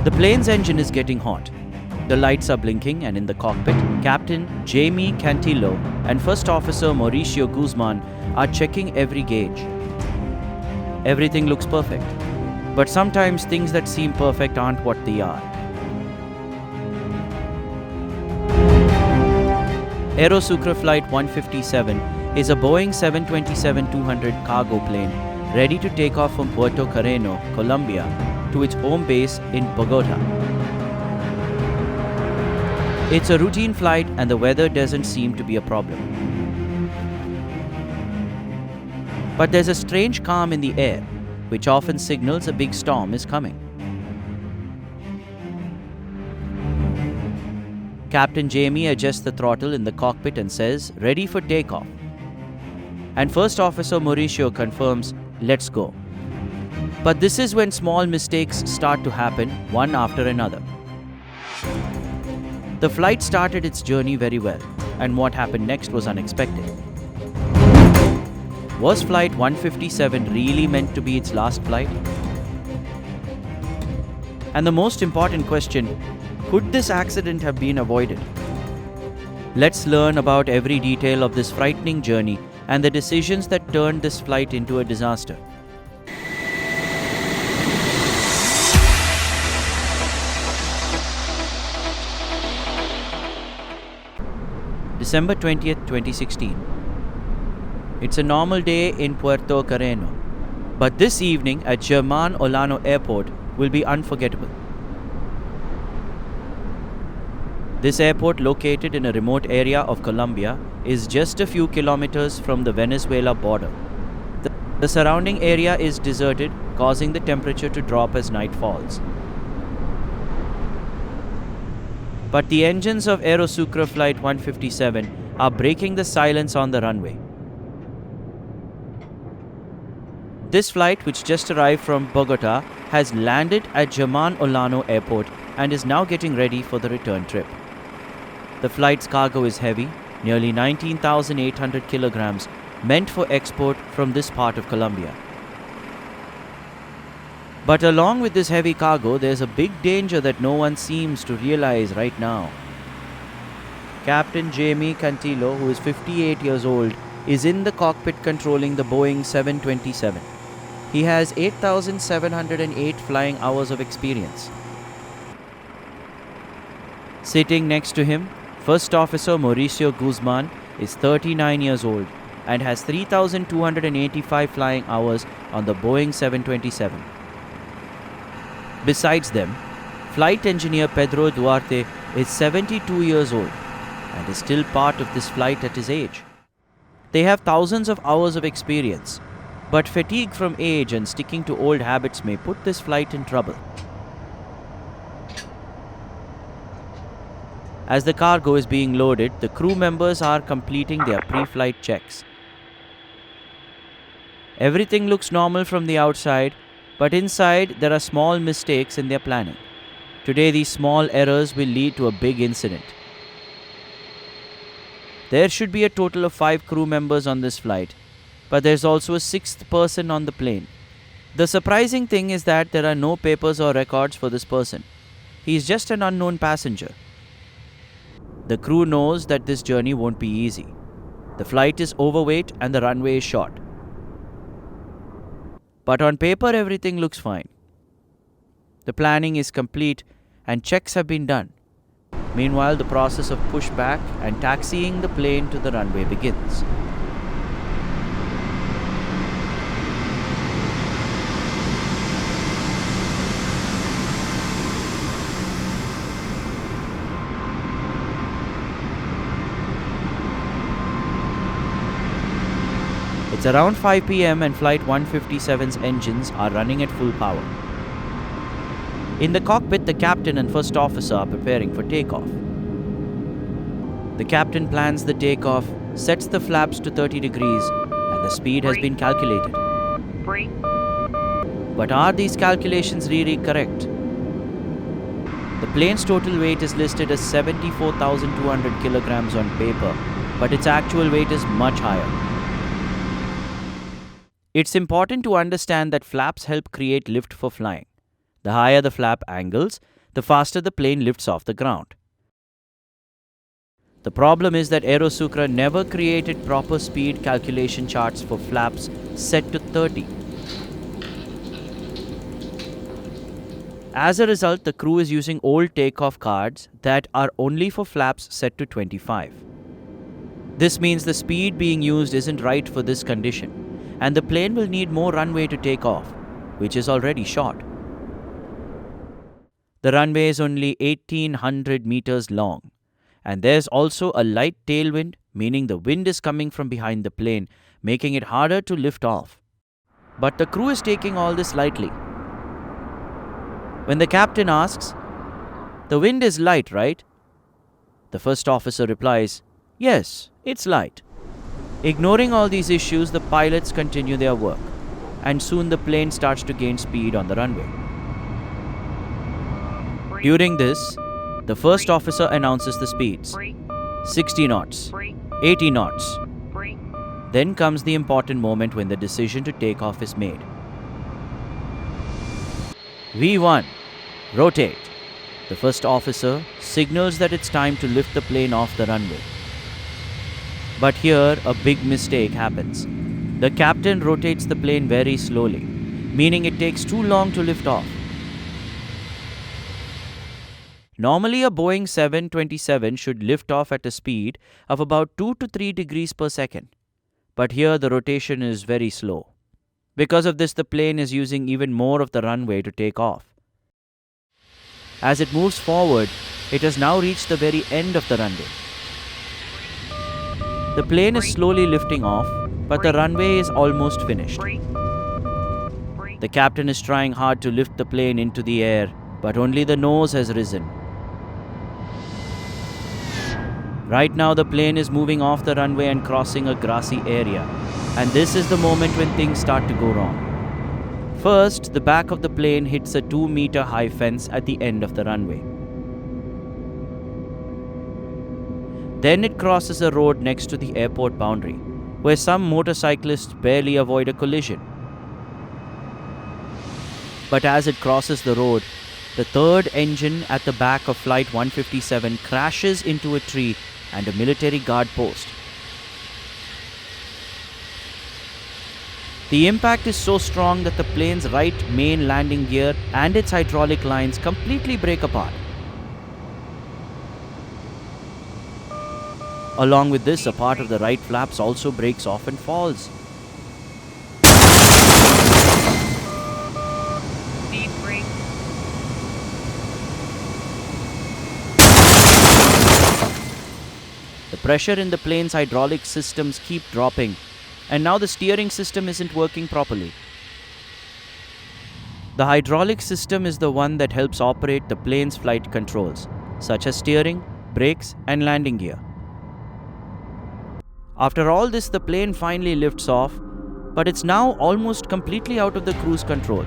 The plane's engine is getting hot. The lights are blinking, and in the cockpit, Captain Jamie Cantillo and First Officer Mauricio Guzman are checking every gauge. Everything looks perfect, but sometimes things that seem perfect aren't what they are. Aerosucre Flight 157 is a Boeing 727-200 cargo plane ready to take off from Puerto Carreño, Colombia, to its home base in Bogota. It's a routine flight and the weather doesn't seem to be a problem. But there's a strange calm in the air, which often signals a big storm is coming. Captain Jamie adjusts the throttle in the cockpit and says, "Ready for takeoff." And First Officer Mauricio confirms, "Let's go." But this is when small mistakes start to happen, one after another. The flight started its journey very well, and what happened next was unexpected. Was Flight 157 really meant to be its last flight? And the most important question, could this accident have been avoided? Let's learn about every detail of this frightening journey and the decisions that turned this flight into a disaster. December 20th, 2016. It's a normal day in Puerto Carreño, but this evening at Germán Olano Airport will be unforgettable. This airport, located in a remote area of Colombia, is just a few kilometers from the Venezuela border. The surrounding area is deserted, causing the temperature to drop as night falls. But the engines of Aerosucre Flight 157 are breaking the silence on the runway. This flight, which just arrived from Bogota, has landed at Germán Olano Airport and is now getting ready for the return trip. The flight's cargo is heavy, nearly 19,800 kilograms, meant for export from this part of Colombia. But along with this heavy cargo, there's a big danger that no one seems to realize right now. Captain Jamie Cantillo, who is 58 years old, is in the cockpit controlling the Boeing 727. He has 8,708 flying hours of experience. Sitting next to him, First Officer Mauricio Guzman is 39 years old and has 3,285 flying hours on the Boeing 727. Besides them, flight engineer Pedro Duarte is 72 years old and is still part of this flight at his age. They have thousands of hours of experience, but fatigue from age and sticking to old habits may put this flight in trouble. As the cargo is being loaded, the crew members are completing their pre-flight checks. Everything looks normal from the outside, but inside there are small mistakes in their planning. Today, these small errors will lead to a big incident. There should be a total of 5 crew members on this flight, but there's also a 6th person on the plane. The surprising thing is that there are no papers or records for this person. He is just an unknown passenger. The crew knows that this journey won't be easy. The flight is overweight and the runway is short. But on paper, everything looks fine. The planning is complete and checks have been done. Meanwhile, the process of pushback and taxiing the plane to the runway begins. It's around 5 p.m. and Flight 157's engines are running at full power. In the cockpit, the captain and first officer are preparing for takeoff. The captain plans the takeoff, sets the flaps to 30 degrees, and the speed has been calculated. But are these calculations really correct? The plane's total weight is listed as 74,200 kilograms on paper, but its actual weight is much higher. It's important to understand that flaps help create lift for flying. The higher the flap angles, the faster the plane lifts off the ground. The problem is that Aerosucre never created proper speed calculation charts for flaps set to 30. As a result, the crew is using old takeoff cards that are only for flaps set to 25. This means the speed being used isn't right for this condition, and the plane will need more runway to take off, which is already short. The runway is only 1800 meters long, and there's also a light tailwind, meaning the wind is coming from behind the plane, making it harder to lift off. But the crew is taking all this lightly. When the captain asks, "The wind is light, right?" the first officer replies, "Yes, it's light." Ignoring all these issues, the pilots continue their work, and soon the plane starts to gain speed on the runway. During this, the first officer announces the speeds: 60 knots, 80 knots. Then comes the important moment when the decision to take off is made. V1, rotate. The first officer signals that it's time to lift the plane off the runway. But here, a big mistake happens. The captain rotates the plane very slowly, meaning it takes too long to lift off. Normally, a Boeing 727 should lift off at a speed of about 2 to 3 degrees per second. But here, the rotation is very slow. Because of this, the plane is using even more of the runway to take off. As it moves forward, it has now reached the very end of the runway. The plane is slowly lifting off, but the runway is almost finished. The captain is trying hard to lift the plane into the air, but only the nose has risen. Right now, the plane is moving off the runway and crossing a grassy area, and this is the moment when things start to go wrong. First, the back of the plane hits a 2-meter high fence at the end of the runway. Then it crosses a road next to the airport boundary, where some motorcyclists barely avoid a collision. But as it crosses the road, the third engine at the back of Flight 157 crashes into a tree and a military guard post. The impact is so strong that the plane's right main landing gear and its hydraulic lines completely break apart. Along with this, a part of the right flaps also breaks off and falls. Speed brake. The pressure in the plane's hydraulic systems keep dropping, and now the steering system isn't working properly. The hydraulic system is the one that helps operate the plane's flight controls, such as steering, brakes, and landing gear. After all this, the plane finally lifts off, but it's now almost completely out of the cruise control.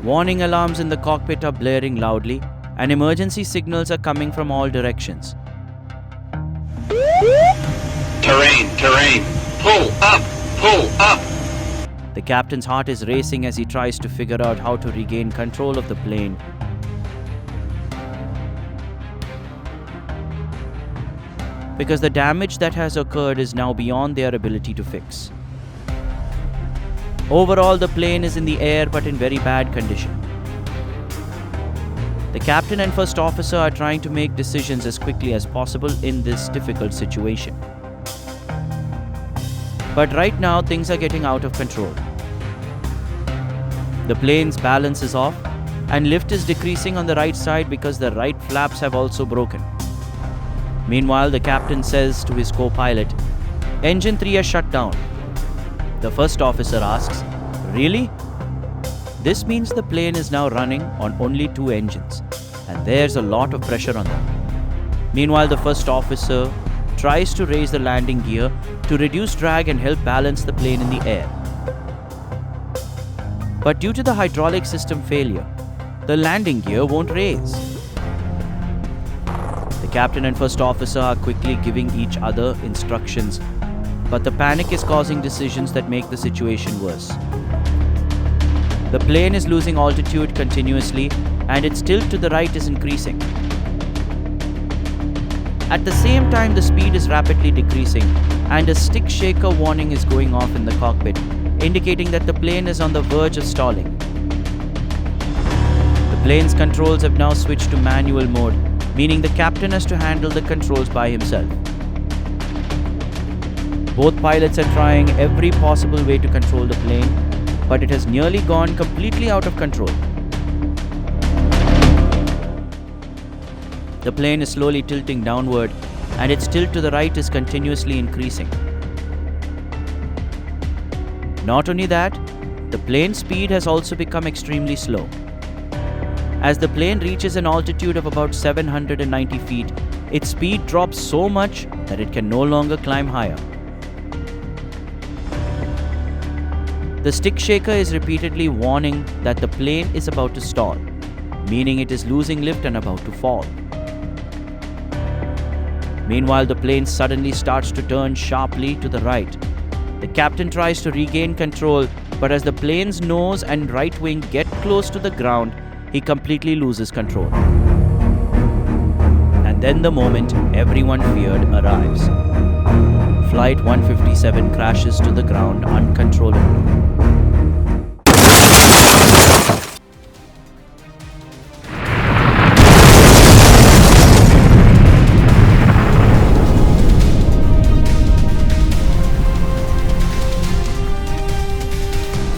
Warning alarms in the cockpit are blaring loudly, and emergency signals are coming from all directions. Terrain, pull up, pull up. The captain's heart is racing as he tries to figure out how to regain control of the plane. Because the damage that has occurred is now beyond their ability to fix. Overall, the plane is in the air but in very bad condition. The captain and first officer are trying to make decisions as quickly as possible in this difficult situation. But right now, things are getting out of control. The plane's balance is off, and lift is decreasing on the right side because the right flaps have also broken. Meanwhile, the captain says to his co-pilot, "Engine 3 has shut down." The first officer asks, "Really?" This means the plane is now running on only 2 engines, and there's a lot of pressure on them. Meanwhile, the first officer tries to raise the landing gear to reduce drag and help balance the plane in the air. But due to the hydraulic system failure, the landing gear won't raise. The captain and first officer are quickly giving each other instructions, but the panic is causing decisions that make the situation worse. The plane is losing altitude continuously and its tilt to the right is increasing. At the same time, the speed is rapidly decreasing and a stick shaker warning is going off in the cockpit, indicating that the plane is on the verge of stalling. The plane's controls have now switched to manual mode, meaning the captain has to handle the controls by himself. Both pilots are trying every possible way to control the plane, but it has nearly gone completely out of control. The plane is slowly tilting downward, and its tilt to the right is continuously increasing. Not only that, the plane's speed has also become extremely slow. As the plane reaches an altitude of about 790 feet, its speed drops so much that it can no longer climb higher. The stick shaker is repeatedly warning that the plane is about to stall, meaning it is losing lift and about to fall. Meanwhile, the plane suddenly starts to turn sharply to the right. The captain tries to regain control, but as the plane's nose and right wing get close to the ground, he completely loses control. And then the moment everyone feared arrives. Flight 157 crashes to the ground uncontrollably.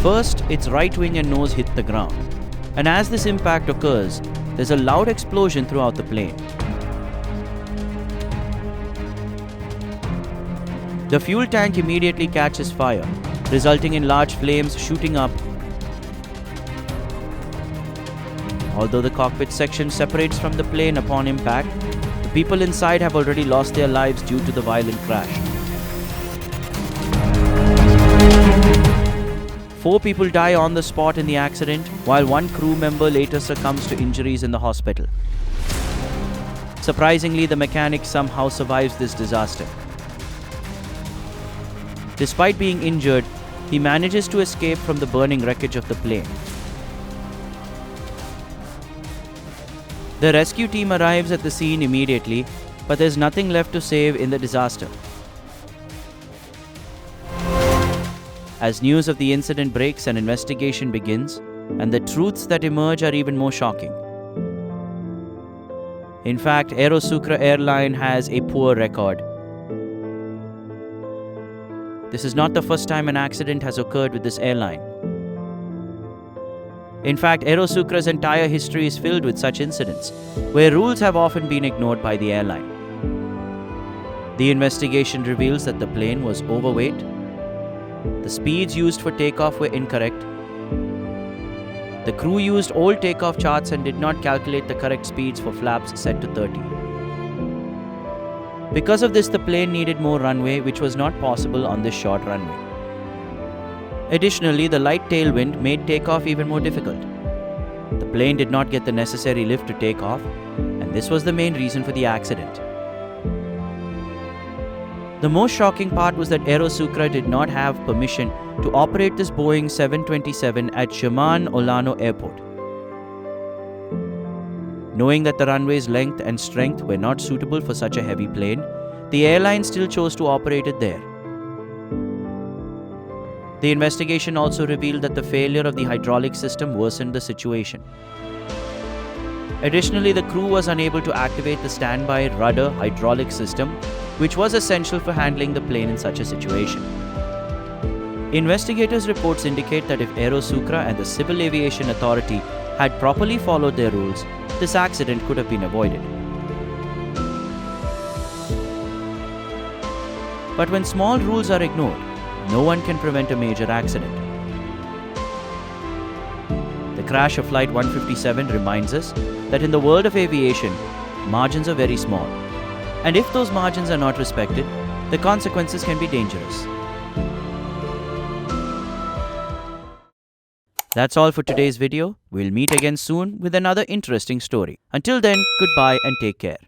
First, its right wing and nose hit the ground, and as this impact occurs, there's a loud explosion throughout the plane. The fuel tank immediately catches fire, resulting in large flames shooting up. Although the cockpit section separates from the plane upon impact, the people inside have already lost their lives due to the violent crash. 4 people die on the spot in the accident, while 1 crew member later succumbs to injuries in the hospital. Surprisingly, the mechanic somehow survives this disaster. Despite being injured, he manages to escape from the burning wreckage of the plane. The rescue team arrives at the scene immediately, but there's nothing left to save in the disaster. As news of the incident breaks, an investigation begins, and the truths that emerge are even more shocking. In fact, Aerosucre airline has a poor record. This is not the first time an accident has occurred with this airline. In fact, Aerosucre's entire history is filled with such incidents, where rules have often been ignored by the airline. The investigation reveals that the plane was overweight, the speeds used for takeoff were incorrect, the crew used old takeoff charts and did not calculate the correct speeds for flaps set to 30. Because of this, the plane needed more runway, which was not possible on this short runway. Additionally, the light tailwind made takeoff even more difficult. The plane did not get the necessary lift to take off, and this was the main reason for the accident. The most shocking part was that Aerosucre did not have permission to operate this Boeing 727 at Sherman Olano Airport. Knowing that the runway's length and strength were not suitable for such a heavy plane, the airline still chose to operate it there. The investigation also revealed that the failure of the hydraulic system worsened the situation. Additionally, the crew was unable to activate the standby rudder hydraulic system, which was essential for handling the plane in such a situation. Investigators' reports indicate that if Aerosucre and the Civil Aviation Authority had properly followed their rules, this accident could have been avoided. But when small rules are ignored, no one can prevent a major accident. The crash of Flight 157 reminds us that in the world of aviation, margins are very small. And if those margins are not respected, the consequences can be dangerous. That's all for today's video. We'll meet again soon with another interesting story. Until then, goodbye and take care.